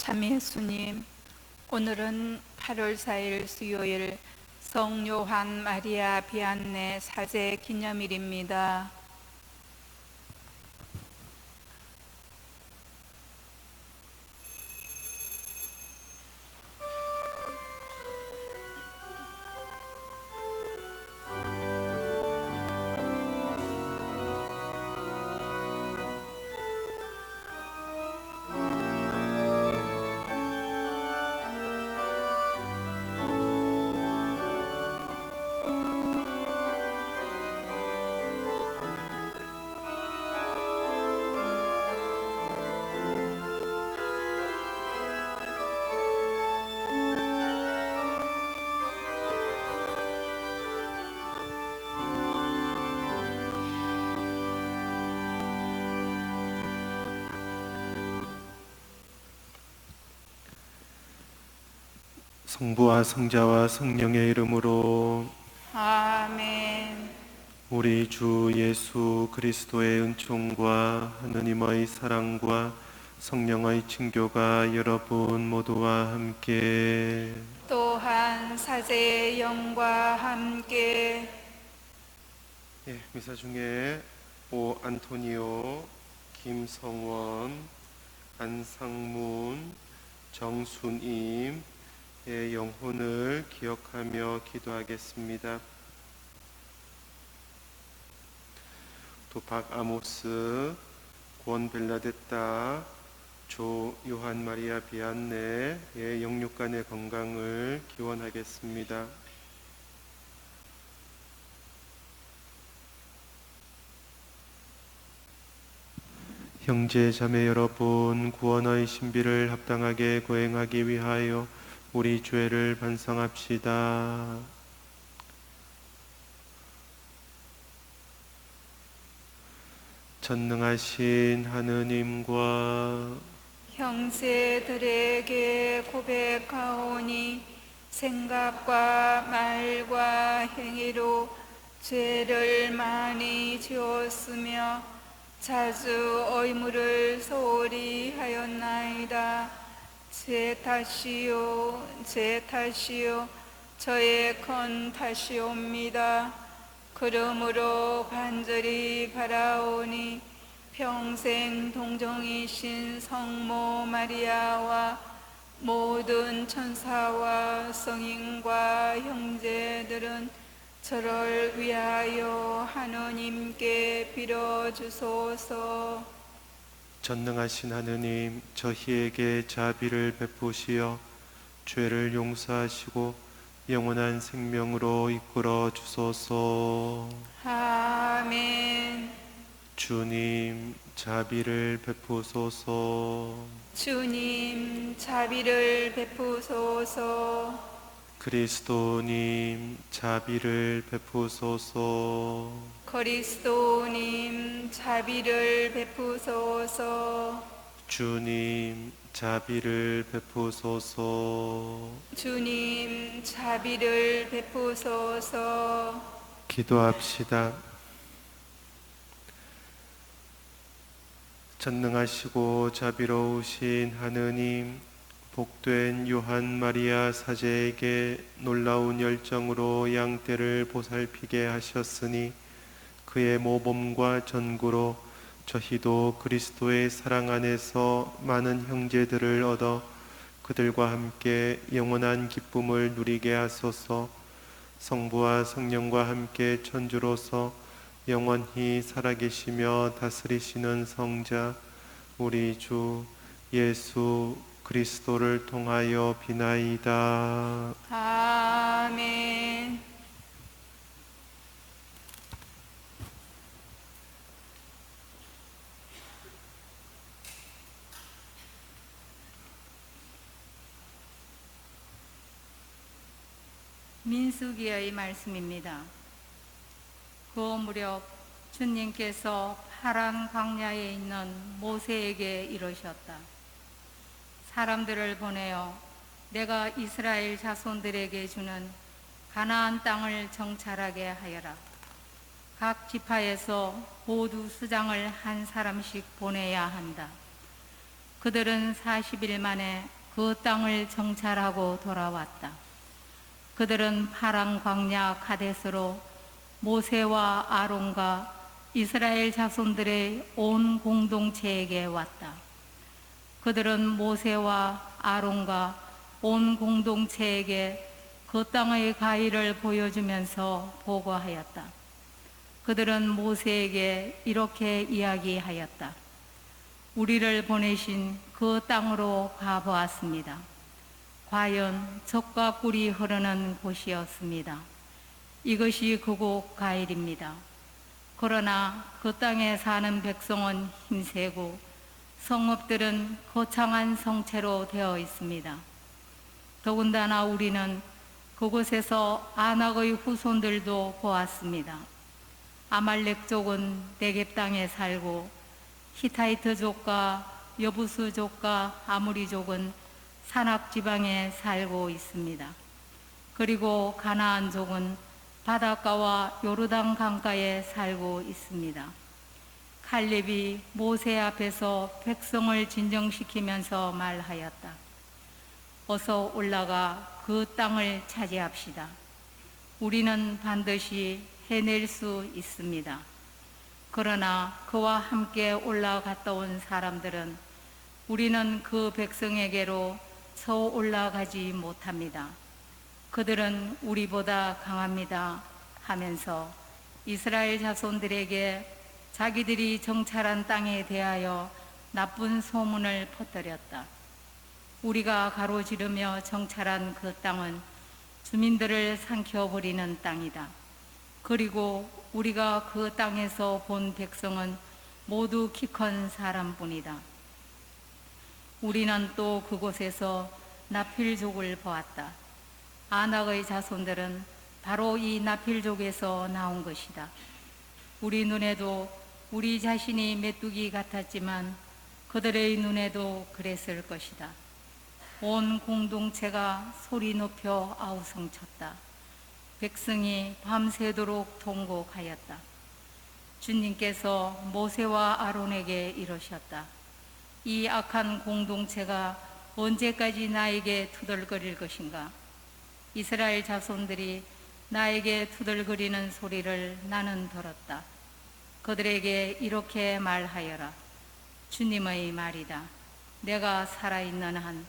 참 예수님, 오늘은 8월 4일 수요일 성요한 마리아 비안네 사제 기념일입니다. 성부와 성자와 성령의 이름으로. 아멘. 우리 주 예수 그리스도의 은총과 하느님의 사랑과 성령의 친교가 여러분 모두와 함께. 또한 사제의 영과 함께. 미사 중에 오 안토니오, 김성원, 안상문, 정순임의 영혼을 기억하며 기도하겠습니다. 또 박아모스, 권 벨라데타, 조 요한 마리아 비안네의 영육간의 건강을 기원하겠습니다. 형제 자매 여러분, 구원의 신비를 합당하게 거행하기 위하여 우리 죄를 반성합시다. 전능하신 하느님과 형제들에게 고백하오니 생각과 말과 행위로 죄를 많이 지었으며 자주 의무를 소홀히 하였나이다. 제 탓이요, 제 탓이요, 저의 큰 탓이옵니다. 그러므로 간절히 바라오니 평생 동정이신 성모 마리아와 모든 천사와 성인과 형제들은 저를 위하여 하느님께 빌어주소서. 전능하신 하느님, 저희에게 자비를 베푸시어 죄를 용서하시고 영원한 생명으로 이끌어 주소서. 아멘. 주님, 자비를 베푸소서. 주님, 자비를 베푸소서. 그리스도님, 자비를 베푸소서. 그리스도님, 자비를 베푸소서. 주님, 자비를 베푸소서. 주님, 자비를 베푸소서. 기도합시다. 전능하시고 자비로우신 하느님, 복된 요한 마리아 사제에게 놀라운 열정으로 양떼를 보살피게 하셨으니 그의 모범과 전구로 저희도 그리스도의 사랑 안에서 많은 형제들을 얻어 그들과 함께 영원한 기쁨을 누리게 하소서. 성부와 성령과 함께 천주로서 영원히 살아계시며 다스리시는 성자 우리 주 예수 그리스도를 통하여 비나이다. 아멘. 민수기의 말씀입니다. 그 무렵 주님께서 파란 광야에 있는 모세에게 이르셨다. 사람들을 보내어 내가 이스라엘 자손들에게 주는 가나안 땅을 정찰하게 하여라. 각 지파에서 모두 수장을 한 사람씩 보내야 한다. 그들은 40일 만에 그 땅을 정찰하고 돌아왔다. 그들은 파란 광야 가데스로 모세와 아론과 이스라엘 자손들의 온 공동체에게 왔다. 그들은 모세와 아론과 온 공동체에게 그 땅의 가의를 보여주면서 보고하였다. 그들은 모세에게 이렇게 이야기하였다. 우리를 보내신 그 땅으로 가보았습니다. 과연 젖과 꿀이 흐르는 곳이었습니다. 이것이 그곳 가일입니다. 그러나 그 땅에 사는 백성은 힘세고 성읍들은 거창한 성체로 되어 있습니다. 더군다나 우리는 그곳에서 아낙의 후손들도 보았습니다. 아말렉족은 네겝 땅에 살고 히타이트족과 여부스족과 아무리족은 산악 지방에 살고 있습니다. 그리고 가나안족은 바닷가와 요르단 강가에 살고 있습니다. 칼렙이 모세 앞에서 백성을 진정시키면서 말하였다. 어서 올라가 그 땅을 차지합시다. 우리는 반드시 해낼 수 있습니다. 그러나 그와 함께 올라갔다 온 사람들은 우리는 그 백성에게로 서 올라가지 못합니다. 그들은 우리보다 강합니다 하면서 이스라엘 자손들에게 자기들이 정찰한 땅에 대하여 나쁜 소문을 퍼뜨렸다. 우리가 가로지르며 정찰한 그 땅은 주민들을 삼켜버리는 땅이다. 그리고 우리가 그 땅에서 본 백성은 모두 키 큰 사람뿐이다. 우리는 또 그곳에서 나필족을 보았다. 아낙의 자손들은 바로 이 나필족에서 나온 것이다. 우리 눈에도 우리 자신이 메뚜기 같았지만 그들의 눈에도 그랬을 것이다. 온 공동체가 소리 높여 아우성쳤다. 백성이 밤새도록 통곡하였다. 주님께서 모세와 아론에게 이르셨다. 이 악한 공동체가 언제까지 나에게 투덜거릴 것인가? 이스라엘 자손들이 나에게 투덜거리는 소리를 나는 들었다. 그들에게 이렇게 말하여라. 주님의 말이다. 내가 살아있는 한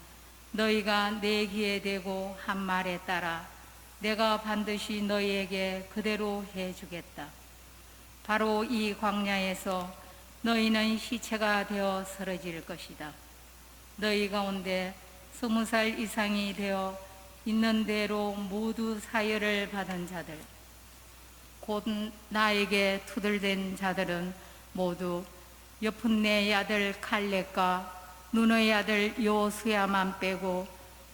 너희가 내 귀에 대고 한 말에 따라 내가 반드시 너희에게 그대로 해주겠다. 바로 이 광야에서 너희는 시체가 되어 쓰러질 것이다. 너희 가운데 20살 이상이 되어 있는 대로 모두 사혈을 받은 자들, 곧 나에게 투들된 자들은 모두 여푼네의 아들 칼렙과 눈의 아들 요수야만 빼고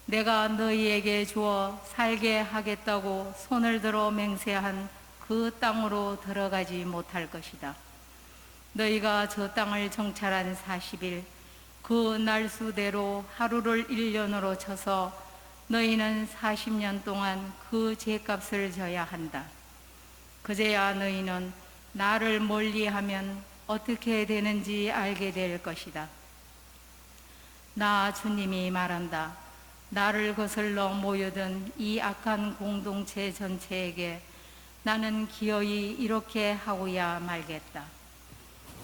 내가 너희에게 주어 살게 하겠다고 손을 들어 맹세한 그 땅으로 들어가지 못할 것이다. 너희가 저 땅을 정찰한 40일 그 날수대로 하루를 1년으로 쳐서 너희는 40년 동안 그 죄값을 져야 한다. 그제야 너희는 나를 멀리하면 어떻게 되는지 알게 될 것이다. 나 주님이 말한다. 나를 거슬러 모여든 이 악한 공동체 전체에게 나는 기어이 이렇게 하고야 말겠다.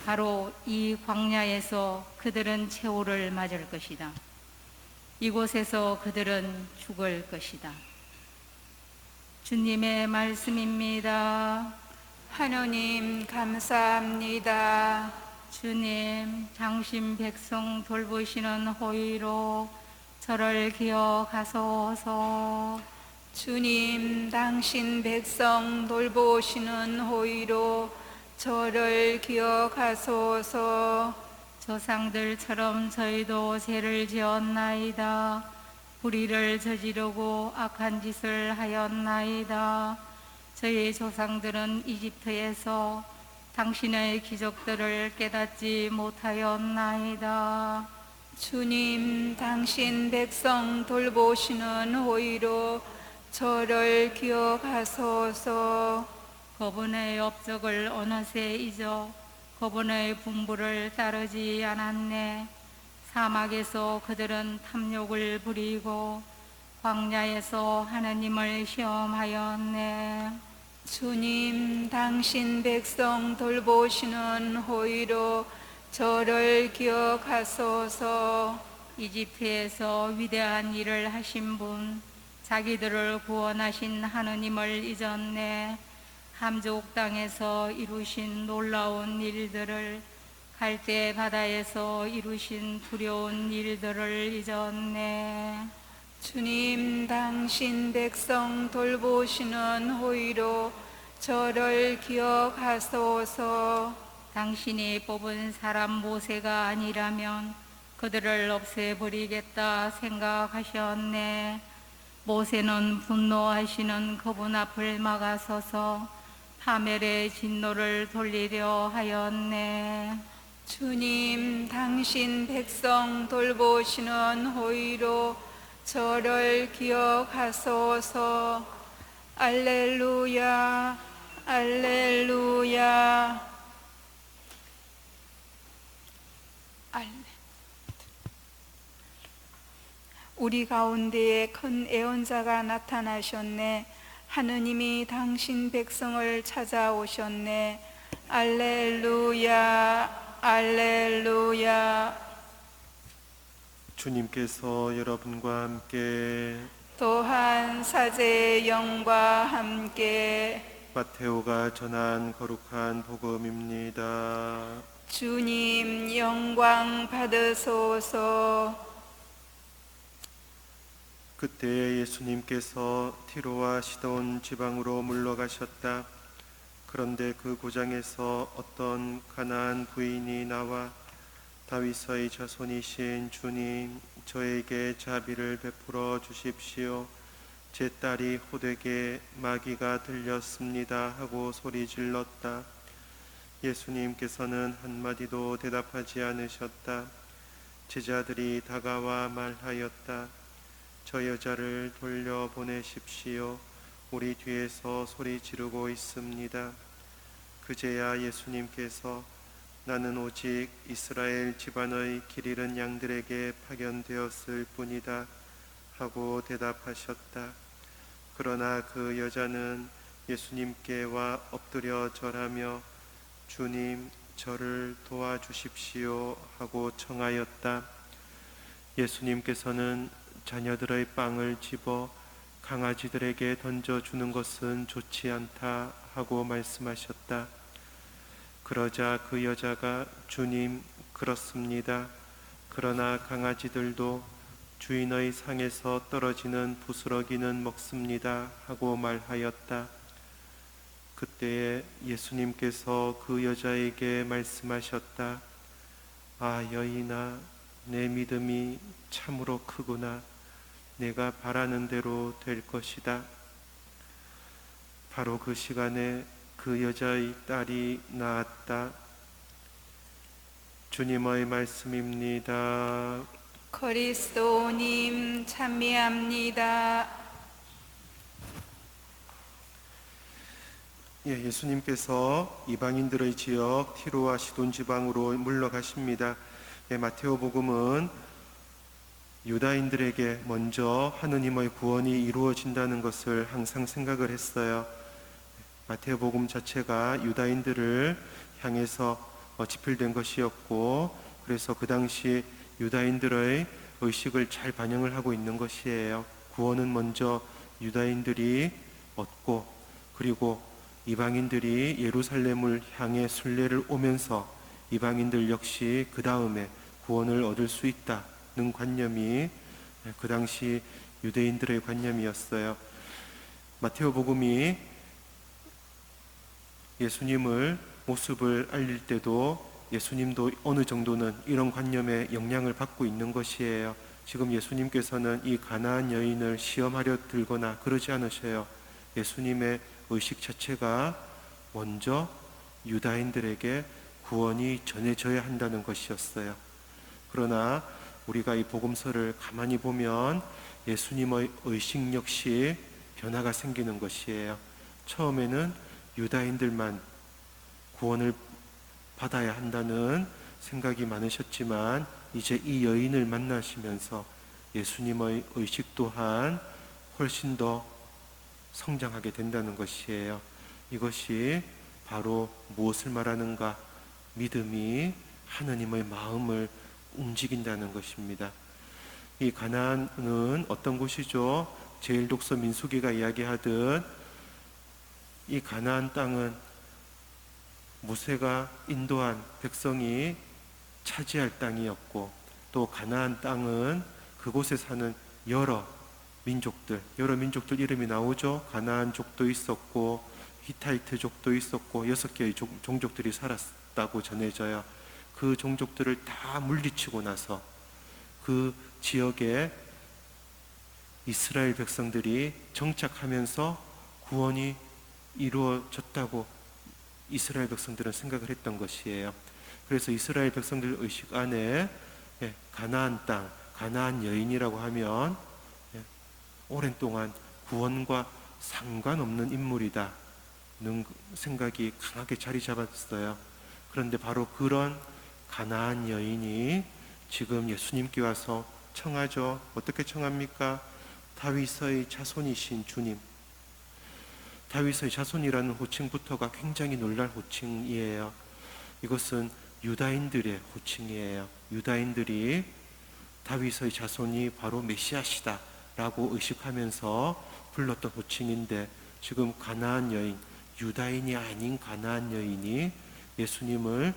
바로 이 광야에서 그들은 최후를 맞을 것이다. 이곳에서 그들은 죽을 것이다. 주님의 말씀입니다. 하느님 감사합니다. 주님, 당신 백성 돌보시는 호의로 저를 기억하소서. 주님, 당신 백성 돌보시는 호의로 저를 기억하소서. 조상들처럼 저희도 죄를 지었나이다. 불의를 저지르고 악한 짓을 하였나이다. 저희 조상들은 이집트에서 당신의 기적들을 깨닫지 못하였나이다. 주님, 당신 백성 돌보시는 호의로 저를 기억하소서. 그분의 업적을 어느새 잊어 그분의 분부를 따르지 않았네. 사막에서 그들은 탐욕을 부리고 광야에서 하느님을 시험하였네. 주님, 당신 백성 돌보시는 호의로 저를 기억하소서. 이집트에서 위대한 일을 하신 분, 자기들을 구원하신 하느님을 잊었네. 함족 땅에서 이루신 놀라운 일들을, 갈대 바다에서 이루신 두려운 일들을 잊었네. 주님, 당신 백성 돌보시는 호의로 저를 기억하소서. 당신이 뽑은 사람 모세가 아니라면 그들을 없애버리겠다 생각하셨네. 모세는 분노하시는 그분 앞을 막아서서 파멸의 진노를 돌리려 하였네. 주님, 당신 백성 돌보시는 호의로 저를 기억하소서. 알렐루야, 알렐루야. 우리 가운데에 큰 애원자가 나타나셨네. 하느님이 당신 백성을 찾아오셨네. 알렐루야, 알렐루야. 주님께서 여러분과 함께 또한 사제의 영과 함께 마테오가 전한 거룩한 복음입니다. 주님 영광 받으소서. 그때 예수님께서 티로와 시돈 지방으로 물러가셨다. 그런데 그 고장에서 어떤 가나안 부인이 나와 다윗의 자손이신 주님, 저에게 자비를 베풀어 주십시오. 제 딸이 호되게 마귀가 들렸습니다 하고 소리 질렀다. 예수님께서는 한마디도 대답하지 않으셨다. 제자들이 다가와 말하였다. 저 여자를 돌려보내십시오. 우리 뒤에서 소리 지르고 있습니다. 그제야 예수님께서 나는 오직 이스라엘 집안의 길 잃은 양들에게 파견되었을 뿐이다 하고 대답하셨다. 그러나 그 여자는 예수님께 와 엎드려 절하며 주님, 저를 도와주십시오 하고 청하였다. 예수님께서는 자녀들의 빵을 집어 강아지들에게 던져주는 것은 좋지 않다 하고 말씀하셨다. 그러자 그 여자가 주님, 그렇습니다. 그러나 강아지들도 주인의 상에서 떨어지는 부스러기는 먹습니다 하고 말하였다. 그때에 예수님께서 그 여자에게 말씀하셨다. 아, 여인아, 내 믿음이 참으로 크구나. 내가 바라는 대로 될 것이다. 바로 그 시간에 그 여자의 딸이 나았다. 주님의 말씀입니다. 그리스도님 찬미합니다. 예수님께서 이방인들의 지역 티로와 시돈 지방으로 물러가십니다. 마테오복음은 유다인들에게 먼저 하느님의 구원이 이루어진다는 것을 항상 생각을 했어요. 마테오복음 자체가 유다인들을 향해서 집필된 것이었고, 그래서 그 당시 유다인들의 의식을 잘 반영을 하고 있는 것이에요. 구원은 먼저 유다인들이 얻고, 그리고 이방인들이 예루살렘을 향해 순례를 오면서 이방인들 역시 그 다음에 구원을 얻을 수 있다는 관념이 그 당시 유대인들의 관념이었어요. 마테오복음이 예수님을 모습을 알릴 때도 예수님도 어느 정도는 이런 관념에 영향을 받고 있는 것이에요. 지금 예수님께서는 이 가나안 여인을 시험하려 들거나 그러지 않으셔요. 예수님의 의식 자체가 먼저 유다인들에게 구원이 전해져야 한다는 것이었어요. 그러나 우리가 이 복음서를 가만히 보면 예수님의 의식 역시 변화가 생기는 것이에요. 처음에는 유다인들만 구원을 받아야 한다는 생각이 많으셨지만 이제 이 여인을 만나시면서 예수님의 의식 또한 훨씬 더 성장하게 된다는 것이에요. 이것이 바로 무엇을 말하는가? 믿음이 하나님의 마음을 움직인다는 것입니다. 이 가나안은 어떤 곳이죠? 제1독서 민수기가 이야기하듯 이 가나안 땅은 모세가 인도한 백성이 차지할 땅이었고, 또 가나안 땅은 그곳에 사는 여러 민족들 이름이 나오죠. 가나안족도 있었고 히타이트족도 있었고 6개의 종족들이 살았다고 전해져요. 그 종족들을 다 물리치고 나서 그 지역에 이스라엘 백성들이 정착하면서 구원이 이루어졌다고 이스라엘 백성들은 생각을 했던 것이에요. 그래서 이스라엘 백성들 의식 안에 가나안 땅, 가나안 여인이라고 하면 오랜 동안 구원과 상관없는 인물이다 는 생각이 강하게 자리 잡았어요. 그런데 바로 그런 가나안 여인이 지금 예수님께 와서 청하죠. 어떻게 청합니까? 다윗의 자손이신 주님. 다윗의 자손이라는 호칭부터가 굉장히 놀랄 호칭이에요. 이것은 유다인들의 호칭이에요. 유다인들이 다윗의 자손이 바로 메시아시다 라고 의식하면서 불렀던 호칭인데, 지금 가나안 여인, 유다인이 아닌 가나안 여인이 예수님을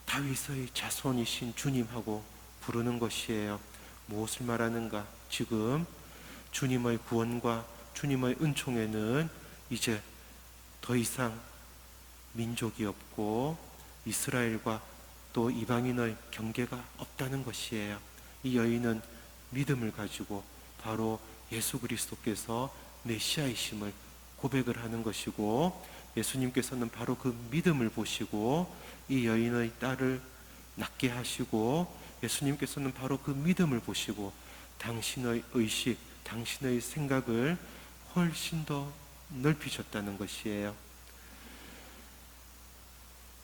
다윗의 자손이신 주님하고 부르는 것이에요. 무엇을 말하는가? 지금 주님의 구원과 주님의 은총에는 이제 더 이상 민족이 없고 이스라엘과 또 이방인의 경계가 없다는 것이에요. 이 여인은 믿음을 가지고 바로 예수 그리스도께서 메시아이심을 고백을 하는 것이고, 예수님께서는 바로 그 믿음을 보시고 이 여인의 딸을 낫게 하시고, 예수님께서는 바로 그 믿음을 보시고 당신의 의식, 당신의 생각을 훨씬 더 넓히셨다는 것이에요.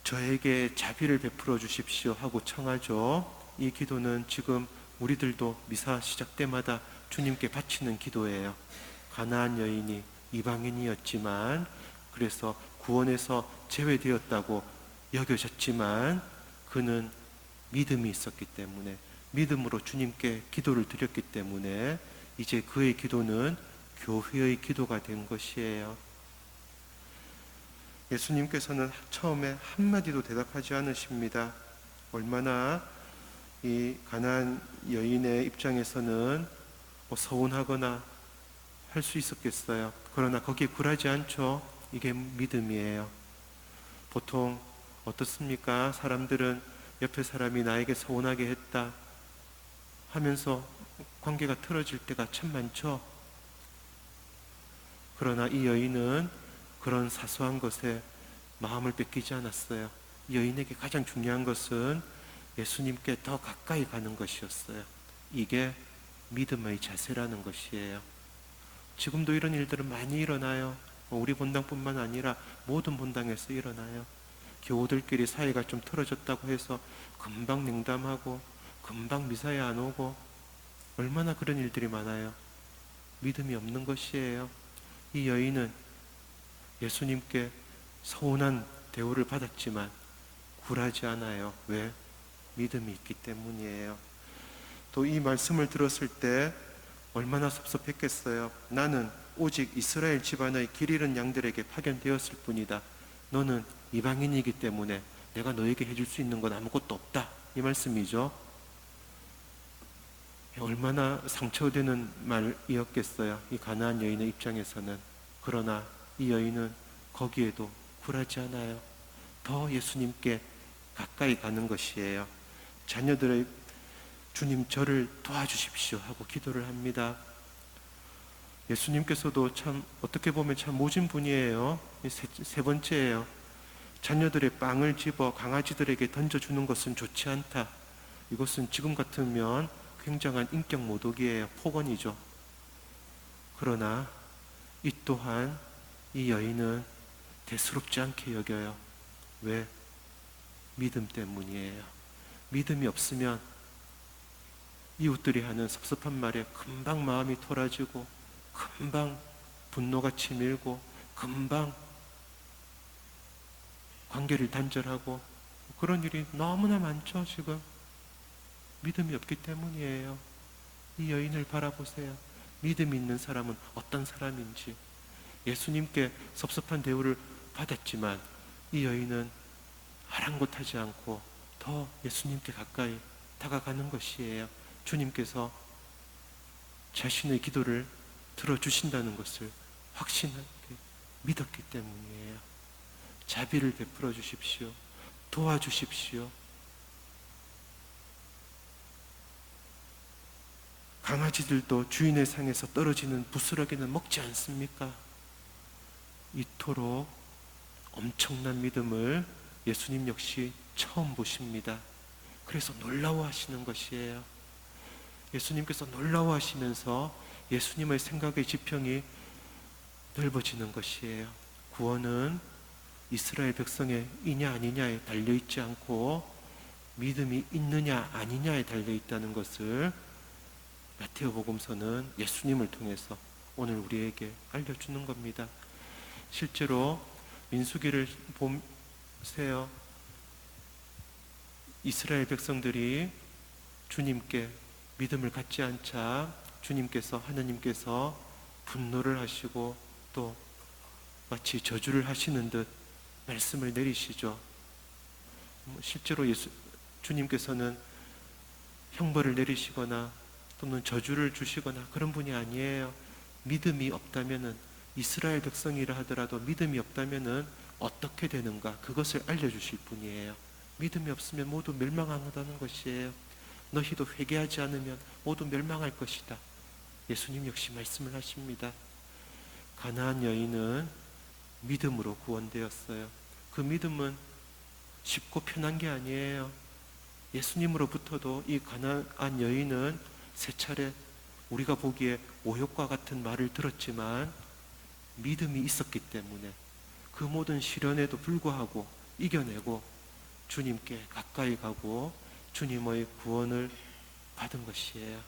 저에게 자비를 베풀어 주십시오 하고 청하죠. 이 기도는 지금 우리들도 미사 시작 때마다 주님께 바치는 기도예요. 가나안 여인이 이방인이었지만, 그래서 구원에서 제외되었다고 여겨졌지만 그는 믿음이 있었기 때문에, 믿음으로 주님께 기도를 드렸기 때문에 이제 그의 기도는 교회의 기도가 된 것이에요. 예수님께서는 처음에 한마디도 대답하지 않으십니다. 얼마나 이 가나안 여인의 입장에서는 서운하거나 할 수 있었겠어요. 그러나 거기에 굴하지 않죠. 이게 믿음이에요. 보통 어떻습니까? 사람들은 옆에 사람이 나에게 서운하게 했다 하면서 관계가 틀어질 때가 참 많죠. 그러나 이 여인은 그런 사소한 것에 마음을 뺏기지 않았어요. 이 여인에게 가장 중요한 것은 예수님께 더 가까이 가는 것이었어요. 이게 믿음의 자세라는 것이에요. 지금도 이런 일들은 많이 일어나요. 우리 본당뿐만 아니라 모든 본당에서 일어나요. 교우들끼리 사이가 좀 틀어졌다고 해서 금방 냉담하고 금방 미사에 안 오고, 얼마나 그런 일들이 많아요. 믿음이 없는 것이에요. 이 여인은 예수님께 서운한 대우를 받았지만 굴하지 않아요. 왜? 믿음이 있기 때문이에요. 또 이 말씀을 들었을 때 얼마나 섭섭했겠어요. 나는 오직 이스라엘 집안의 길 잃은 양들에게 파견되었을 뿐이다. 너는 이방인이기 때문에 내가 너에게 해줄 수 있는 건 아무것도 없다. 이 말씀이죠. 얼마나 상처되는 말이었겠어요. 이 가나안 여인의 입장에서는. 그러나 이 여인은 거기에도 굴하지 않아요. 더 예수님께 가까이 가는 것이에요. 자녀들의 주님 저를 도와주십시오 하고 기도를 합니다. 예수님께서도 참 어떻게 보면 참 모진 분이에요. 세 번째예요. 자녀들의 빵을 집어 강아지들에게 던져주는 것은 좋지 않다. 이것은 지금 같으면 굉장한 인격 모독이에요. 폭언이죠. 그러나 이 또한 이 여인은 대수롭지 않게 여겨요. 왜? 믿음 때문이에요. 믿음이 없으면 이웃들이 하는 섭섭한 말에 금방 마음이 토라지고 금방 분노가 치밀고 금방 관계를 단절하고 그런 일이 너무나 많죠. 지금 믿음이 없기 때문이에요. 이 여인을 바라보세요. 믿음이 있는 사람은 어떤 사람인지. 예수님께 섭섭한 대우를 받았지만 이 여인은 아랑곳하지 않고 더 예수님께 가까이 다가가는 것이에요. 주님께서 자신의 기도를 들어주신다는 것을 확신하게 믿었기 때문이에요. 자비를 베풀어 주십시오. 도와주십시오. 강아지들도 주인의 상에서 떨어지는 부스러기는 먹지 않습니까? 이토록 엄청난 믿음을 예수님 역시 처음 보십니다. 그래서 놀라워하시는 것이에요. 예수님께서 놀라워하시면서 예수님의 생각의 지평이 넓어지는 것이에요. 구원은 이스라엘 백성의 이냐 아니냐에 달려있지 않고 믿음이 있느냐 아니냐에 달려있다는 것을 마태오복음서는 예수님을 통해서 오늘 우리에게 알려주는 겁니다. 실제로 민수기를 보세요. 이스라엘 백성들이 주님께 믿음을 갖지 않자 하느님께서 분노를 하시고 또 마치 저주를 하시는 듯 말씀을 내리시죠. 실제로 주님께서는 형벌을 내리시거나 또는 저주를 주시거나 그런 분이 아니에요. 믿음이 없다면은 이스라엘 백성이라 하더라도 믿음이 없다면은 어떻게 되는가 그것을 알려주실 분이에요. 믿음이 없으면 모두 멸망한다는 것이에요. 너희도 회개하지 않으면 모두 멸망할 것이다. 예수님 역시 말씀을 하십니다. 가나안 여인은 믿음으로 구원되었어요. 그 믿음은 쉽고 편한 게 아니에요. 예수님으로부터도 이 가나안 여인은 세 차례 우리가 보기에 오역과 같은 말을 들었지만 믿음이 있었기 때문에 그 모든 시련에도 불구하고 이겨내고 주님께 가까이 가고 주님의 구원을 받은 것이에요.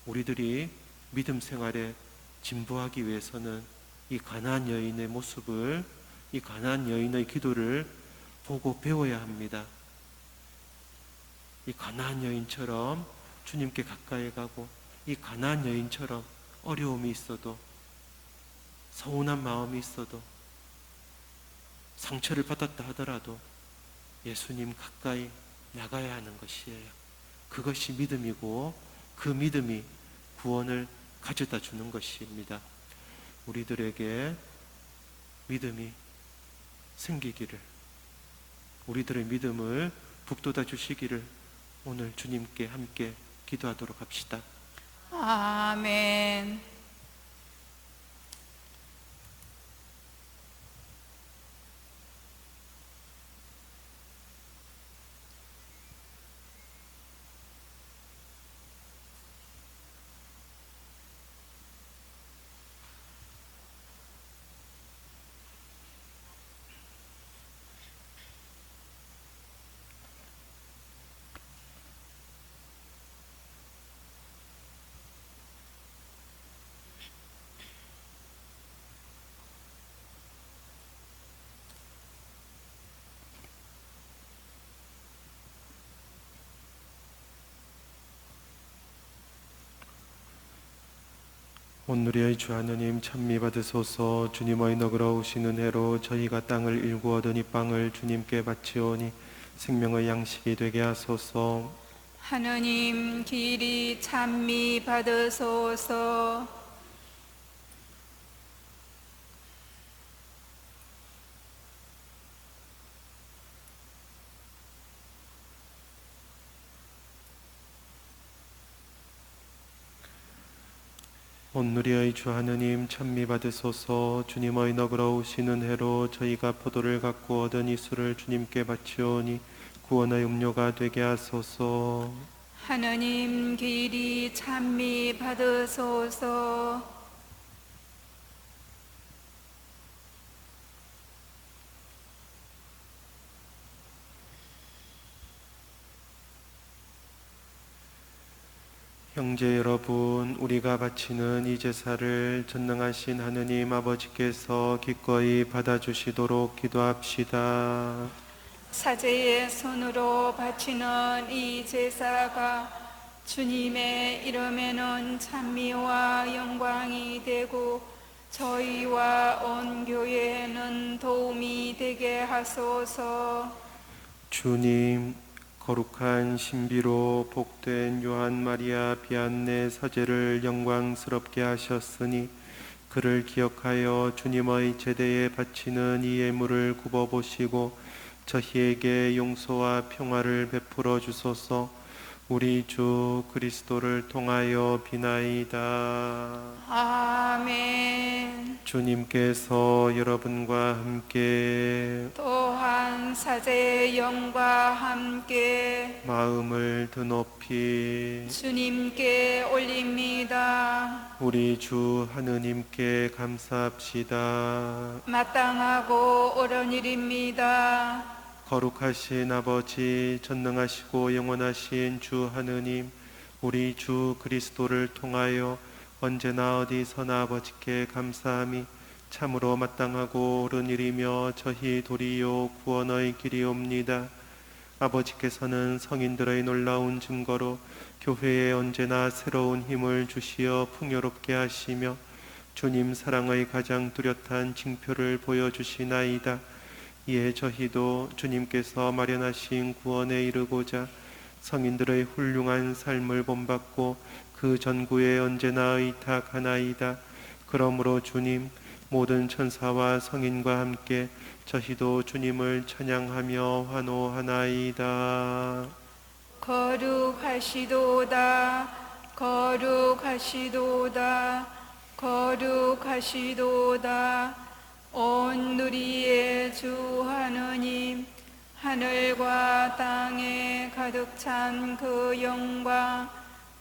우리들이 믿음 생활에 진보하기 위해서는 이 가나안 여인의 모습을, 이 가나안 여인의 기도를 보고 배워야 합니다. 이 가나안 여인처럼 주님께 가까이 가고 이 가나안 여인처럼 어려움이 있어도 서운한 마음이 있어도 상처를 받았다 하더라도 예수님 가까이 나가야 하는 것이에요. 그것이 믿음이고 그 믿음이 구원을 가져다 주는 것입니다. 우리들에게 믿음이 생기기를, 우리들의 믿음을 북돋아 주시기를 오늘 주님께 함께 기도하도록 합시다. 아멘. 온누리의 주 하느님 찬미 받으소서. 주님의 너그러우시는 해로 저희가 땅을 일구 얻으니 빵을 주님께 바치오니 생명의 양식이 되게 하소서. 하느님 길이 찬미 받으소서. 온누리의 주 하느님 찬미 받으소서. 주님의 너그러우시는 해로 저희가 포도를 갖고 얻은 이수를 주님께 바치오니 구원의 음료가 되게 하소서. 하느님 길이 찬미 받으소서. 형제 여러분, 우리가 바치는 이 제사를 전능하신 하느님 아버지께서 기꺼이 받아주시도록 기도합시다. 사제의 손으로 바치는 이 제사가 주님의 이름에는 찬미와 영광이 되고 저희와 온 교회에는 도움이 되게 하소서. 주님, 거룩한 신비로 복된 요한 마리아 비안네 사제를 영광스럽게 하셨으니 그를 기억하여 주님의 제대에 바치는 이 예물을 굽어보시고 저희에게 용서와 평화를 베풀어 주소서. 우리 주 그리스도를 통하여 비나이다. 아멘. 주님께서 여러분과 함께 또한 사제의 영과 함께 마음을 드높이 주님께 올립니다. 우리 주 하느님께 감사합시다. 마땅하고 옳은 일입니다. 거룩하신 아버지, 전능하시고 영원하신 주 하느님, 우리 주 그리스도를 통하여 언제나 어디서나 아버지께 감사함이 참으로 마땅하고 옳은 일이며 저희 도리요 구원의 길이옵니다. 아버지께서는 성인들의 놀라운 증거로 교회에 언제나 새로운 힘을 주시어 풍요롭게 하시며 주님 사랑의 가장 뚜렷한 징표를 보여주시나이다. 이에 저희도 주님께서 마련하신 구원에 이르고자 성인들의 훌륭한 삶을 본받고 그 전구에 언제나 의탁하나이다. 그러므로 주님, 모든 천사와 성인과 함께 저희도 주님을 찬양하며 환호하나이다. 거룩하시도다, 거룩하시도다, 거룩하시도다. 온 누리의 주 하느님, 하늘과 땅에 가득 찬 그 영광,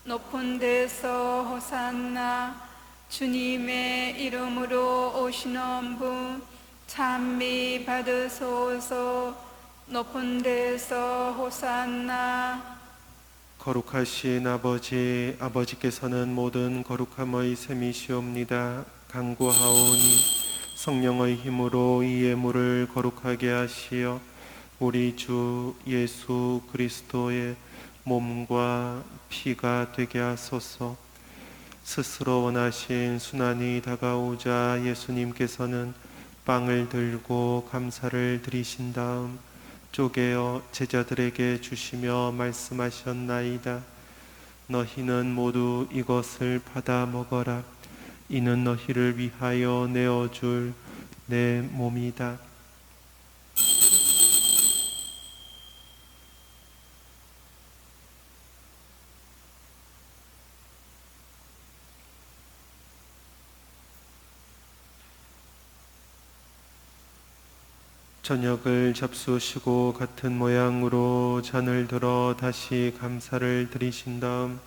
높은 데서 호산나. 주님의 이름으로 오시는 분 찬미 받으소서. 높은 데서 호산나. 거룩하신 아버지, 아버지께서는 모든 거룩함의 셈이시옵니다. 간구하오니 성령의 힘으로 이 예물을 거룩하게 하시어 우리 주 예수 그리스도의 몸과 피가 되게 하소서. 스스로 원하신 순환이 다가오자 예수님께서는 빵을 들고 감사를 드리신 다음 쪼개어 제자들에게 주시며 말씀하셨나이다. 너희는 모두 이것을 받아 먹어라. 이는 너희를 위하여 내어줄 내 몸이다. 저녁을 잡수시고 같은 모양으로 잔을 들어 다시 감사를 드리신 다음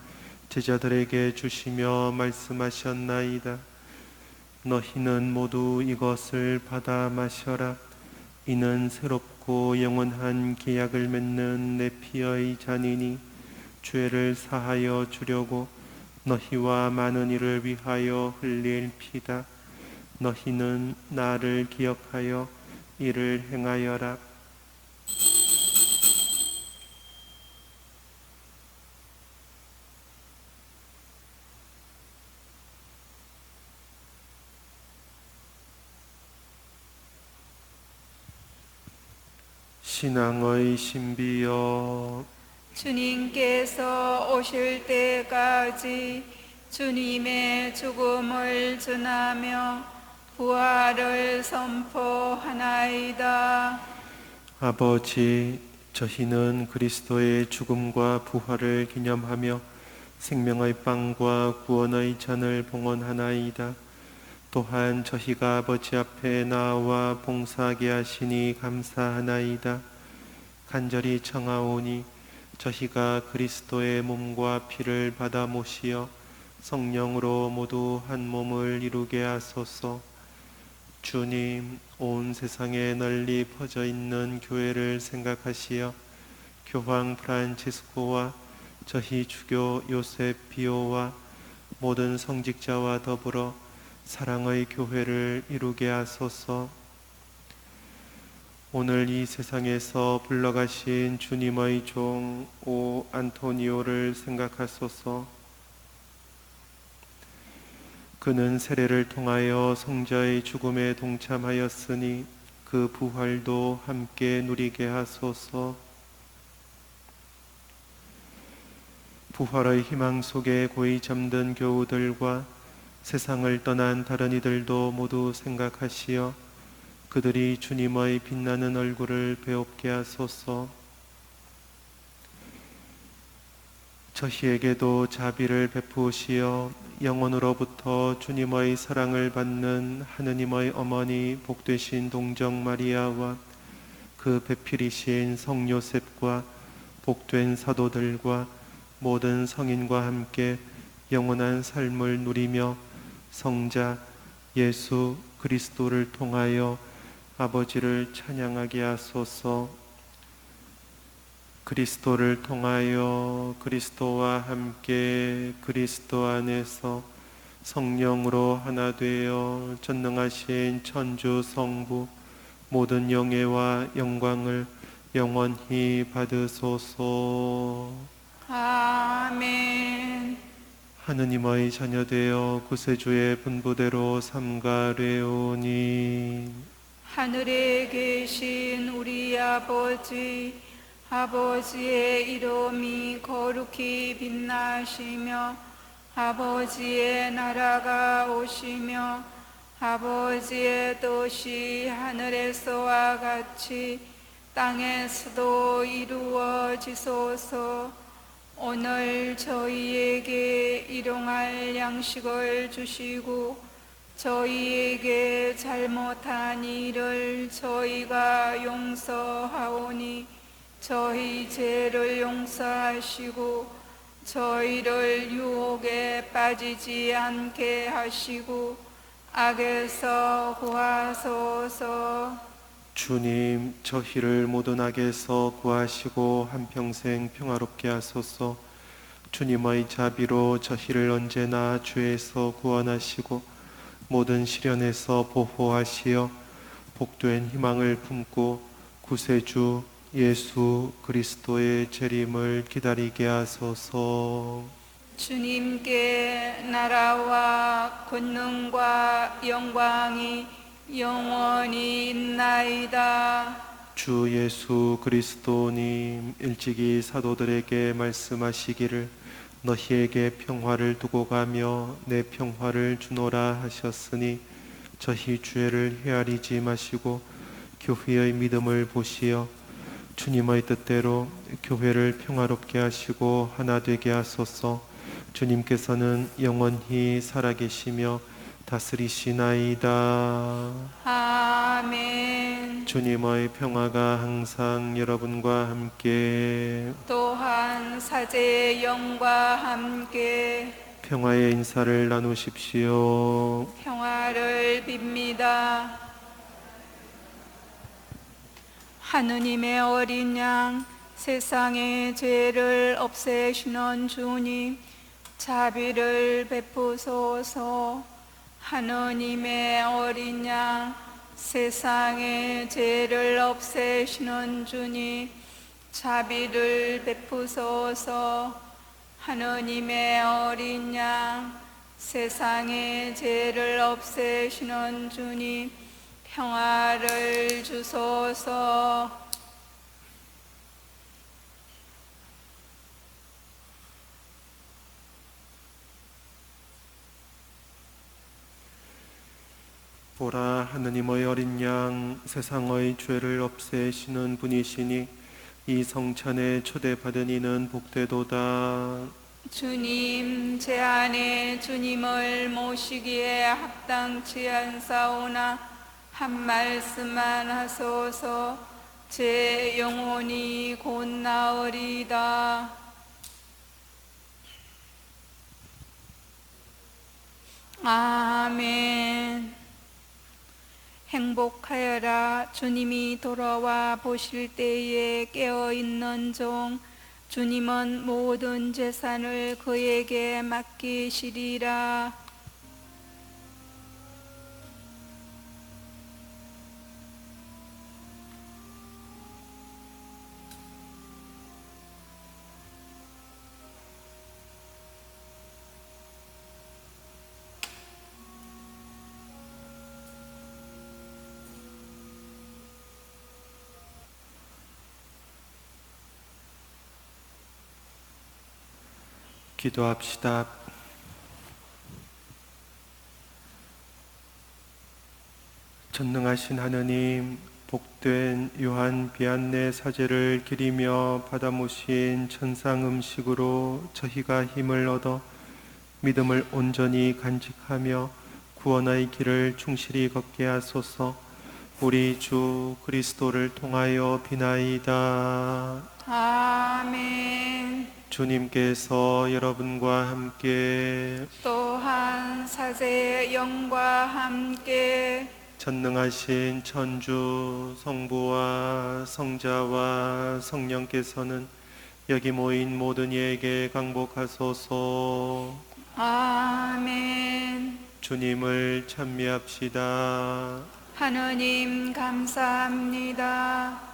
제자들에게 주시며 말씀하셨나이다. 너희는 모두 이것을 받아 마셔라. 이는 새롭고 영원한 계약을 맺는 내 피의 잔이니 죄를 사하여 주려고 너희와 많은 이를 위하여 흘릴 피다. 너희는 나를 기억하여 이를 행하여라. 신앙의 신비여, 주님께서 오실 때까지 주님의 죽음을 전하며 부활을 선포하나이다. 아버지, 저희는 그리스도의 죽음과 부활을 기념하며 생명의 빵과 구원의 잔을 봉헌하나이다. 또한 저희가 아버지 앞에 나와 봉사하게 하시니 감사하나이다. 간절히 청하오니 저희가 그리스도의 몸과 피를 받아 모시어 성령으로 모두 한 몸을 이루게 하소서. 주님, 온 세상에 널리 퍼져 있는 교회를 생각하시어 교황 프란치스코와 저희 주교 요셉 비오와 모든 성직자와 더불어 사랑의 교회를 이루게 하소서. 오늘 이 세상에서 불러가신 주님의 종 오 안토니오를 생각하소서. 그는 세례를 통하여 성자의 죽음에 동참하였으니 그 부활도 함께 누리게 하소서. 부활의 희망 속에 고이 잠든 교우들과 세상을 떠난 다른 이들도 모두 생각하시어 그들이 주님의 빛나는 얼굴을 배웁게 하소서. 저희에게도 자비를 베푸시어 영원으로부터 주님의 사랑을 받는 하느님의 어머니 복되신 동정 마리아와 그 배필이신 성 요셉과 복된 사도들과 모든 성인과 함께 영원한 삶을 누리며 성자 예수 그리스도를 통하여 아버지를 찬양하게 하소서. 그리스도를 통하여 그리스도와 함께 그리스도 안에서 성령으로 하나 되어 전능하신 천주 성부 모든 영예와 영광을 영원히 받으소서. 아멘. 하느님의 자녀되어 구세주의 분부대로 삼가되오니 하늘에 계신 우리 아버지의 이름이 거룩히 빛나시며 아버지의 나라가 오시며 아버지의 뜻이 하늘에서와 같이 땅에서도 이루어지소서. 오늘 저희에게 일용할 양식을 주시고 저희에게 잘못한 일을 저희가 용서하오니 저희 죄를 용서하시고 저희를 유혹에 빠지지 않게 하시고 악에서 구하소서. 주님, 저희를 모든 악에서 구하시고 한평생 평화롭게 하소서. 주님의 자비로 저희를 언제나 죄에서 구원하시고 모든 시련에서 보호하시어 복된 희망을 품고 구세주 예수 그리스도의 재림을 기다리게 하소서. 주님께 나라와 권능과 영광이 영원히 있나이다. 주 예수 그리스도님, 일찍이 사도들에게 말씀하시기를 너희에게 평화를 두고 가며 내 평화를 주노라 하셨으니 저희 죄를 헤아리지 마시고 교회의 믿음을 보시어 주님의 뜻대로 교회를 평화롭게 하시고 하나 되게 하소서. 주님께서는 영원히 살아계시며 다스리시나이다. 아멘. 주님의 평화가 항상 여러분과 함께 또한 사제의 영과 함께 평화의 인사를 나누십시오. 평화를 빕니다. 하느님의 어린 양 세상의 죄를 없애시는 주님 자비를 베푸소서. 하느님의 어린 양 세상의 죄를 없애시는 주님 자비를 베푸소서. 하느님의 어린 양 세상의 죄를 없애시는 주님 평화를 주소서. 보라, 하느님의 어린 양 세상의 죄를 없애시는 분이시니 이 성찬에 초대받은 이는 복되도다. 주님, 제 안에 주님을 모시기에 합당치 않사오나 한 말씀만 하소서. 제 영혼이 곧 나으리다. 아멘. 행복하여라. 주님이 돌아와 보실 때에 깨어있는 종 주님은 모든 재산을 그에게 맡기시리라. 기도합시다. 전능하신 하느님, 복된 요한 비안내 사제를 기리며 받아 모신 천상 음식으로 저희가 힘을 얻어 믿음을 온전히 간직하며 구원의 길을 충실히 걷게 하소서. 우리 주 그리스도를 통하여 비나이다. 아멘. 주님께서 여러분과 함께 또한 사제의 영과 함께 전능하신 천주 성부와 성자와 성령께서는 여기 모인 모든 이에게 강복하소서. 아멘. 주님을 찬미합시다. 하느님 감사합니다.